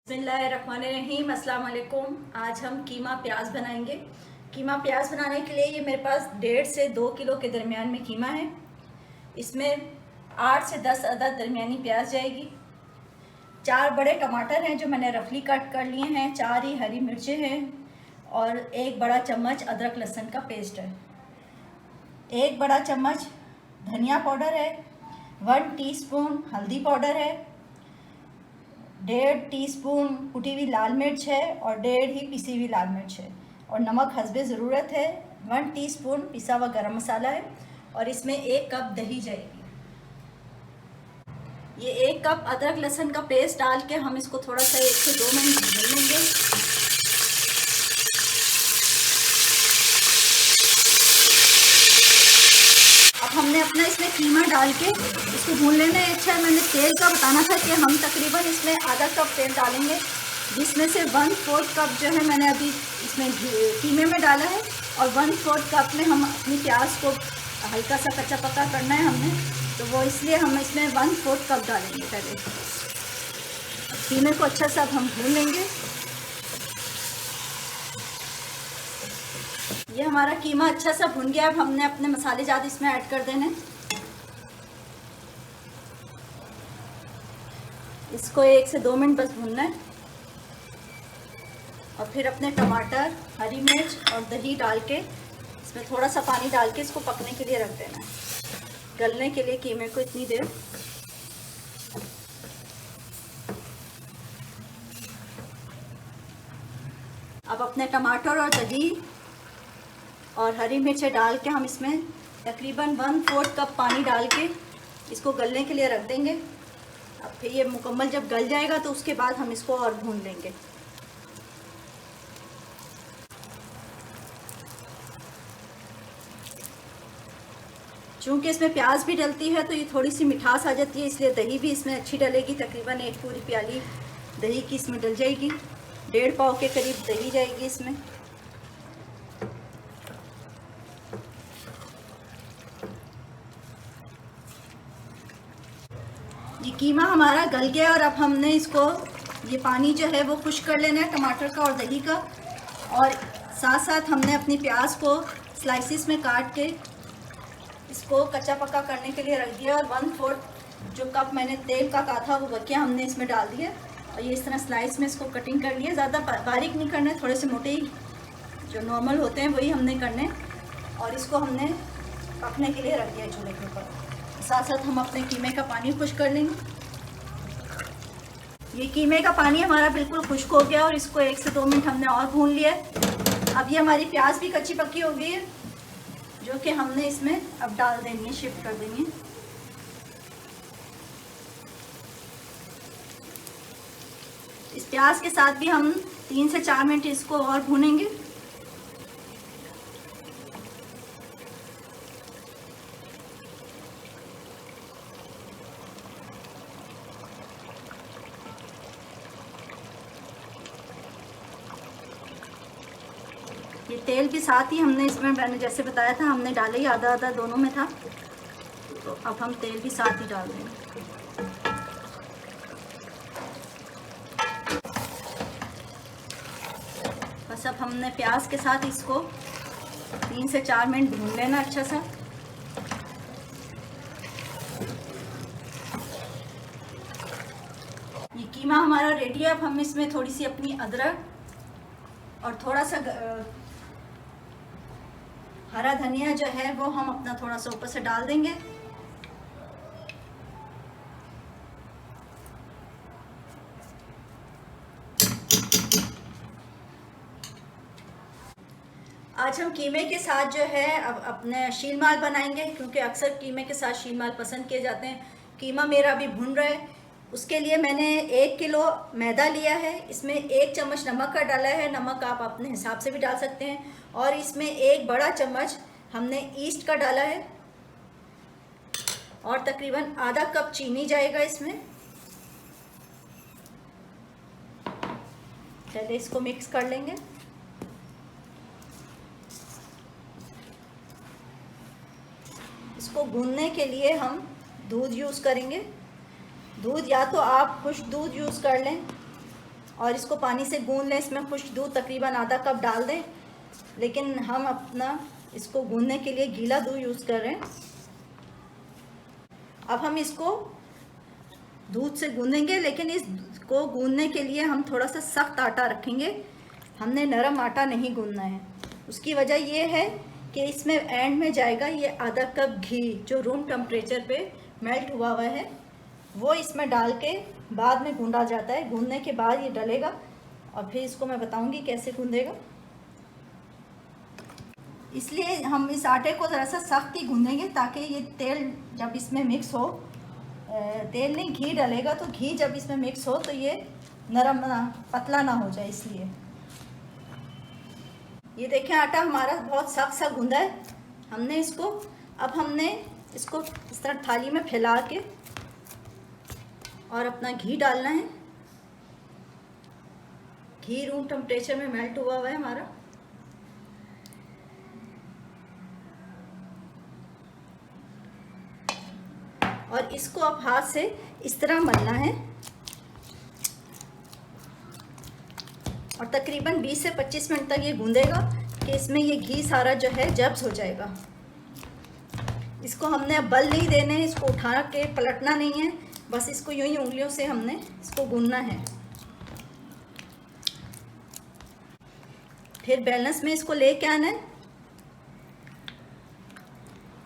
बिस्मिल्लाहिर्रहमानिर्रहीम, अस्सलाम वालेकुम। आज हम कीमा प्याज बनाएंगे। कीमा प्याज बनाने के लिए ये मेरे पास 1.5 से 2 किलो के दरमियान में कीमा है। इसमें 8 से 10 अदद दरमियानी प्याज जाएगी। 4 बड़े टमाटर हैं जो मैंने रफली कट कर लिए हैं। 4 ही हरी मिर्चें हैं और 1 बड़ा चम्मच अदरक लहसुन का पेस्ट है। 1 बड़ा चम्मच धनिया पाउडर है। 1 टीस्पून हल्दी पाउडर है। 1.5 टीस्पून कुटी हुई लाल मिर्च है और 1.5 ही पिसी हुई लाल मिर्च है और नमक हस्बे ज़रूरत है। 1 टीस्पून पिसा हुआ गरम मसाला है और इसमें 1 कप दही जाएगी। ये 1 कप अदरक लहसुन का पेस्ट डाल के हम इसको थोड़ा सा 1 से 2 मिनट भून लेंगे। अब हमने अपना इसमें कीमा डाल के इसको भून लेना है। अच्छा, मैंने तेल का बताना था कि हम तकरीबन इसमें आधा कप तेल डालेंगे, जिसमें से 1/4 कप जो है मैंने अभी इसमें कीमे में डाला है और 1/4 कप में हम अपनी प्याज को हल्का सा कच्चा पक्का करना है हमने, तो वो इसलिए हम इसमें 1/4 कप डालेंगे। पहले कीमे को अच्छा सा हम भून लेंगे। ये हमारा कीमा अच्छा सा भुन गया। अब हमने अपने मसाले जात इसमें ऐड कर देने। इसको 1 से 2 मिनट बस भूनना है और फिर अपने टमाटर, हरी मिर्च और दही डाल के इसमें थोड़ा सा पानी डाल के इसको पकने के लिए रख देना है, गलने के लिए कीमे को इतनी देर। अब अपने टमाटर और दही और हरी मिर्चें डाल के हम इसमें तकरीबन 1/4 कप पानी डाल के इसको गलने के लिए रख देंगे। अब फिर ये मुकम्मल जब गल जाएगा तो उसके बाद हम इसको और भून लेंगे। चूँकि इसमें प्याज भी डलती है तो ये थोड़ी सी मिठास आ जाती है, इसलिए दही भी इसमें अच्छी डलेगी। तकरीबन 1 पूरी प्याली दही की इसमें डल जाएगी। 1.5 पाव के करीब दही जाएगी इसमें। ये कीमा हमारा गल गया और अब हमने इसको ये पानी जो है वो खुश्क कर लेना है टमाटर का और दही का, और साथ साथ हमने अपनी प्याज को स्लाइसिस में काट के इसको कच्चा पक्का करने के लिए रख दिया और 1/4 जो कप मैंने तेल का कहा था वो बकिया हमने इसमें डाल दिया और ये इस तरह स्लाइस में इसको कटिंग कर लिया। ज़्यादा बारीक नहीं करने, थोड़े से मोटे ही जो नॉर्मल होते हैं वही हमने करने, और इसको हमने पकने के लिए रख दिया चूल्हे के ऊपर। साथ साथ हम अपने कीमे का पानी खुश्क कर लेंगे। ये कीमे का पानी हमारा बिल्कुल खुश्क हो गया और इसको 1 से 2 मिनट हमने और भून लिया। अब ये हमारी प्याज भी कच्ची पक्की हो गई है, जो कि हमने इसमें अब डाल देनी है, शिफ्ट कर देनी है। इस प्याज के साथ भी हम 3 से 4 मिनट इसको और भूनेंगे। ये तेल भी साथ ही हमने इसमें, मैंने जैसे बताया था, हमने डाले ही आधा आधा दोनों में था, तो अब हम तेल भी साथ ही डाल देंगे। बस अब हमने प्याज के साथ इसको 3 से 4 मिनट भून लेना अच्छा सा। ये कीमा हमारा रेडी है। अब हम इसमें थोड़ी सी अपनी अदरक और थोड़ा सा हरा धनिया जो है वो हम अपना थोड़ा सा ऊपर से डाल देंगे। आज हम कीमे के साथ जो है अब अपने शील माल बनाएंगे, क्योंकि अक्सर कीमे के साथ शील माल पसंद किए जाते हैं। कीमा मेरा अभी भुन रहा है। उसके लिए मैंने 1 किलो मैदा लिया है। इसमें 1 चम्मच नमक का डाला है, नमक आप अपने हिसाब से भी डाल सकते हैं, और इसमें 1 बड़ा चम्मच हमने ईस्ट का डाला है और तकरीबन आधा कप चीनी जाएगा इसमें। पहले इसको मिक्स कर लेंगे। इसको भूनने के लिए हम दूध यूज़ करेंगे। दूध या तो आप खुश्क दूध यूज़ कर लें और इसको पानी से गूंद लें। इसमें कुछ दूध तकरीबन आधा कप डाल दें, लेकिन हम अपना इसको गूंदने के लिए गीला दूध यूज़ कर रहे हैं। अब हम इसको दूध से गूंदेंगे, लेकिन इसको गूंदने के लिए हम थोड़ा सा सख्त आटा रखेंगे। हमने नरम आटा नहीं गूंदना है। उसकी वजह ये है कि इसमें एंड में जाएगा ये आधा कप घी जो रूम टेम्परेचर पे मेल्ट हुआ हुआ है, वो इसमें डाल के बाद में गूंदा जाता है। गूंदने के बाद ये डलेगा और फिर इसको मैं बताऊंगी कैसे गूंदेगा। इसलिए हम इस आटे को ज़रा सा सख्त ही गूंदेंगे ताकि ये तेल जब इसमें मिक्स हो, तेल नहीं घी डलेगा, तो घी जब इसमें मिक्स हो तो ये नरम पतला ना हो जाए। इसलिए ये देखें आटा हमारा बहुत सख्त सा गूंदा है। हमने इसको इस तरह थाली में फैला के और अपना घी डालना है। घी रूम टेम्परेचर में मेल्ट हुआ हुआ है हमारा। और इसको अब हाथ से इस तरह मलना है और तकरीबन 20 से 25 मिनट तक ये गूंदेगा कि इसमें ये घी सारा जो है जब्स हो जाएगा। इसको हमने अब बल नहीं देने, इसको उठा के पलटना नहीं है, बस इसको यूं ही उंगलियों से हमने इसको गूंदना है। फिर बैलेंस में इसको लेके आना है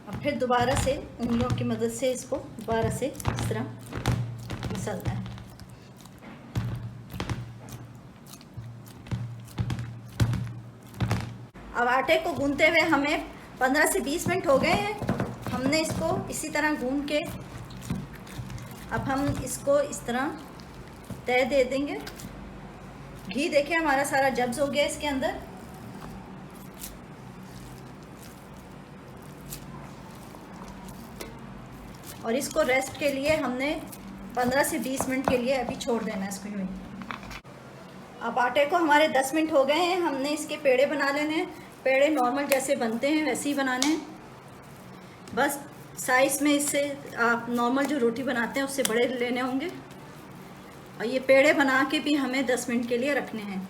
और फिर दोबारा से उंगलियों की मदद से इसको दोबारा से इस तरह मसलना है। अब आटे को गूंदते हुए हमें 15 से 20 मिनट हो गए हैं। हमने इसको इसी तरह गूंद के अब हम इसको इस तरह तय दे देंगे। घी देखिए हमारा सारा जब्स हो गया इसके अंदर। और इसको रेस्ट के लिए हमने 15 से 20 मिनट के लिए अभी छोड़ देना है इसको यूँ। अब आटे को हमारे 10 मिनट हो गए हैं। हमने इसके पेड़े बना लेने हैं। पेड़े नॉर्मल जैसे बनते हैं वैसे ही बनाने हैं, बस साइज़ में इससे आप नॉर्मल जो रोटी बनाते हैं उससे बड़े लेने होंगे। और ये पेड़े बना के भी हमें 10 मिनट के लिए रखने हैं।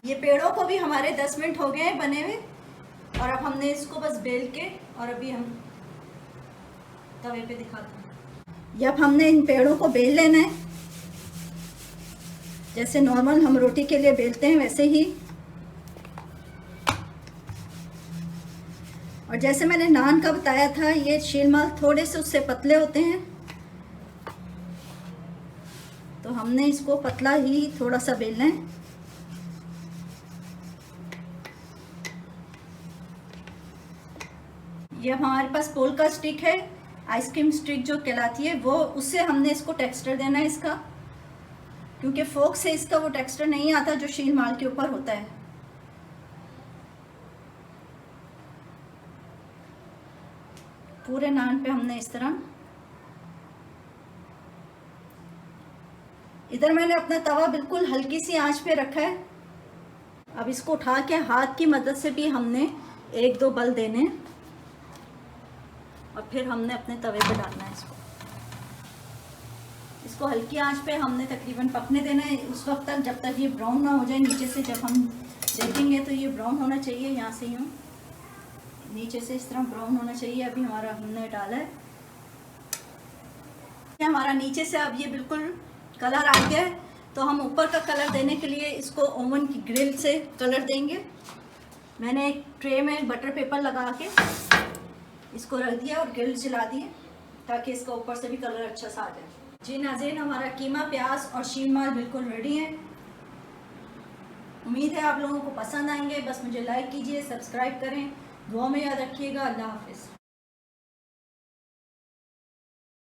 ये पेड़ों को भी हमारे 10 मिनट हो गए हैं बने हुए। और अब हमने इसको बस बेल के और अभी हम तवे पे दिखाते हैं। जब हमने इन पेड़ों को बेल लेना है, जैसे नॉर्मल हम रोटी के लिए बेलते हैं वैसे ही। और जैसे मैंने नान का बताया था, ये शीलमाल थोड़े से उससे पतले होते हैं, तो हमने इसको पतला ही थोड़ा सा बेलना है। ये हमारे पास पोल का स्टिक है, आइसक्रीम स्टिक जो कहलाती है वो, उससे हमने इसको टेक्सचर देना है इसका, क्योंकि फोक से इसका वो टेक्सचर नहीं आता जो शील माल के ऊपर होता है। पूरे नान पे हमने इस तरह, इधर मैंने अपना तवा बिल्कुल हल्की सी आंच पे रखा है। अब इसको उठा के हाथ की मदद से भी हमने 1-2 बल देने और फिर हमने अपने तवे पे डालना है इसको हल्की आंच पे हमने तकरीबन पकने देना है उस वक्त तक जब तक ये ब्राउन ना हो जाए। नीचे से जब हम देखेंगे तो ये ब्राउन होना चाहिए, यहाँ से यूँ नीचे से इस तरह ब्राउन होना चाहिए। अभी हमारा हमने डाला है, हमारा नीचे से अब ये बिल्कुल कलर आ गया है। तो हम ऊपर का कलर देने के लिए इसको ओवन की ग्रिल से कलर देंगे। मैंने एक ट्रे में बटर पेपर लगा के इसको रख दिया और ग्रिल जला दिए ताकि इसका ऊपर से भी कलर अच्छा सा आ जाए। जी नाज़रीन, हमारा कीमा प्याज और शील माल बिल्कुल रेडी है। उम्मीद है आप लोगों को पसंद आएंगे। बस मुझे लाइक कीजिए, सब्सक्राइब करें, दुआ में याद रखिएगा। अल्लाह हाफिज़।